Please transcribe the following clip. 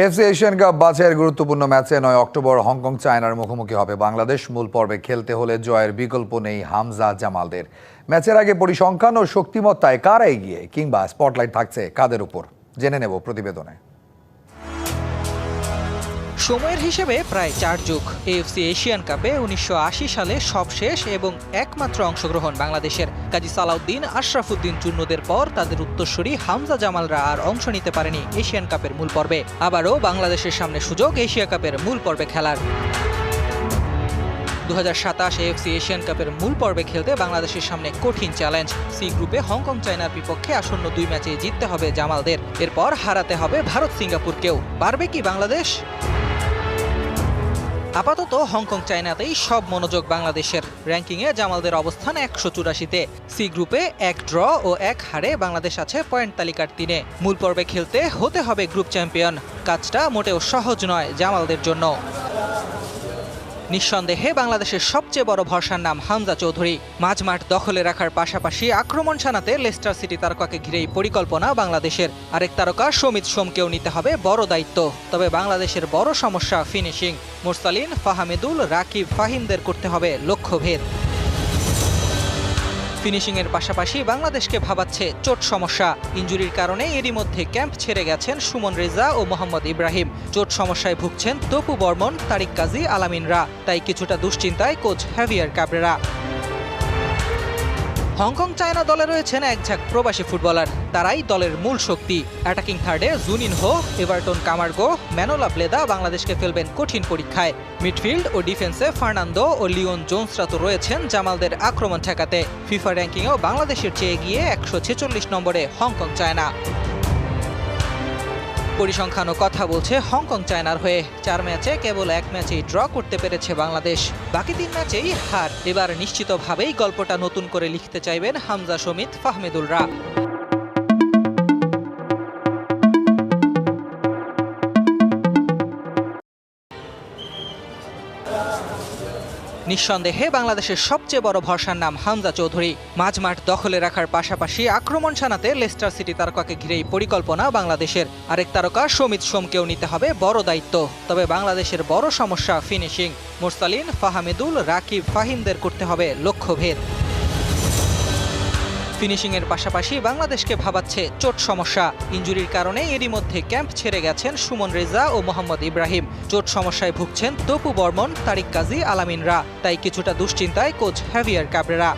FC Asian cup বাছাইয়ের গুরুত্বপূর্ণ ম্যাচে 9 অক্টোবর হংকং চায়নার মুখোমুখি হবে বাংলাদেশ। মূল পর্বে খেলতে হলে জয়ের বিকল্প নেই হামজা জামালদের। ম্যাচের আগে পরিসংখ্যান ও শক্তিমত্তায় কারা এগিয়ে, কিংবা স্পটলাইট থাকছে কাদের উপর, জেনে নেব প্রতিবেদনে। সময়ের হিসেবে প্রায় 4 যুগ। এএফসি এশিয়ান কাপে 1980 সালে সবশেষ এবং একমাত্র অংশগ্রহণ বাংলাদেশের। কাজী সালাউদ্দিন, আশরাফুদ্দিন চূর্ণদের পর তাদের উত্তরসূরি হামজা জামালরা আর অংশ নিতে পারেনি এশিয়ান কাপের মূল পর্বে। আবারও বাংলাদেশের সামনে সুযোগ এশিয়া কাপের মূল পর্বে খেলার। 2027 এএফসি এশিয়ান কাপের মূল পর্বে খেলতে বাংলাদেশের সামনে কঠিন চ্যালেঞ্জ। সি গ্রুপে হংকং চায়নার বিপক্ষে আসন্ন 2 ম্যাচে জিততে হবে জামালদের। এরপর হারাতে হবে ভারত সিঙ্গাপুরকেও। পারবে কি বাংলাদেশ? আপাতত হংকং চায়নাতেই সব মনোযোগ বাংলাদেশের। র্যাঙ্কিংয়ে জামালদের অবস্থান 184-তে। সি গ্রুপে 1 ড্র ও 1 হারে বাংলাদেশ আছে পয়েন্ট তালিকার 3-এ। মূল পর্বে খেলতে হতে হবে গ্রুপ চ্যাম্পিয়ন। কাজটা মোটেও সহজ নয় জামালদের জন্য। নিঃসন্দেহে বাংলাদেশের সবচেয়ে বড় ভরসার নাম হামজা চৌধুরী। মাঝমাঠ দখলে রাখার পাশাপাশি আক্রমণ শানাতে লেস্টার সিটি তারকাকে ঘিরেই পরিকল্পনা বাংলাদেশের। আরেক তারকা সমিত সোমকেও নিতে হবে বড় দায়িত্ব। তবে বাংলাদেশের বড় সমস্যা ফিনিশিং। মুরসালিন, ফাহামিদুল, রাকিব, ফাহিমদের করতে হবে লক্ষ্যভেদ। ফিনিশিংয়ের পাশাপাশি বাংলাদেশকে ভাবাচ্ছে চোট সমস্যা। ইনজুরির কারণে এরই মধ্যে ক্যাম্প ছেড়ে গেছেন সুমন রেজা ও মোহাম্মদ ইব্রাহিম। চোট সমস্যায় ভুগছেন তপু বর্মন, তারিক কাজী, আলামিনরা। তাই কিছুটা দুশ্চিন্তায় coach heavier Cabrera. Hong Kong China দলে রয়েছেন একঝাঁক প্রবাসী ফুটবলার। তারাই দলের মূল শক্তি। অ্যাটাকিং থার্ডে জুনিনহো, এভারটন কামার্গো, ম্যানোলা প্লেদা বাংলাদেশকে ফেলবেন কঠিন পরীক্ষায়। মিডফিল্ড ও ডিফেন্সে ফার্নান্দো ও লিওন জোন্সরা তো রয়েছেন জামালদের আক্রমণ ঠেকাতে। ফিফা র্যাঙ্কিংয়েও বাংলাদেশের চেয়ে গিয়ে 146 নম্বরে হংকং চায়না। পরিসংখ্যানও কথা বলছে হংকং চায়নার হয়ে। 4 ম্যাচে কেবল 1 ম্যাচেই ড্র করতে পেরেছে বাংলাদেশ। বাকি 3 ম্যাচেই হার। এবার নিশ্চিতভাবেই গল্পটা নতুন করে লিখতে চাইবেন হামজা, সমিত, ফাহমিদুলরা। নিঃসন্দেহে বাংলাদেশের সবচেয়ে বড় ভরসার নাম হামজা চৌধুরী। মাঝমাঠ দখলে রাখার পাশাপাশি আক্রমণ শানাতে লেস্টার সিটি তারকাকে ঘিরেই পরিকল্পনা বাংলাদেশের। আরেক তারকা সমিত সোমকেও নিতে হবে বড় দায়িত্ব। তবে বাংলাদেশের বড় সমস্যা ফিনিশিং। মুরসালিন, ফাহামিদুল, রাকিব, ফাহিমদের করতে হবে লক্ষ্যভেদ। ফিনিশিংয়ের পাশাপাশি বাংলাদেশকে ভাবাচ্ছে চোট সমস্যা। ইনজুরির কারণে এরই মধ্যে ক্যাম্প ছেড়ে গেছেন সুমন রেজা ও মোহাম্মদ ইব্রাহিম। চোট সমস্যায় ভুগছেন তপু বর্মন, তারিক কাজী, আলামিনরা। তাই কিছুটা দুশ্চিন্তায় কোচ হ্যাভিয়ার ক্যাব্রেরা।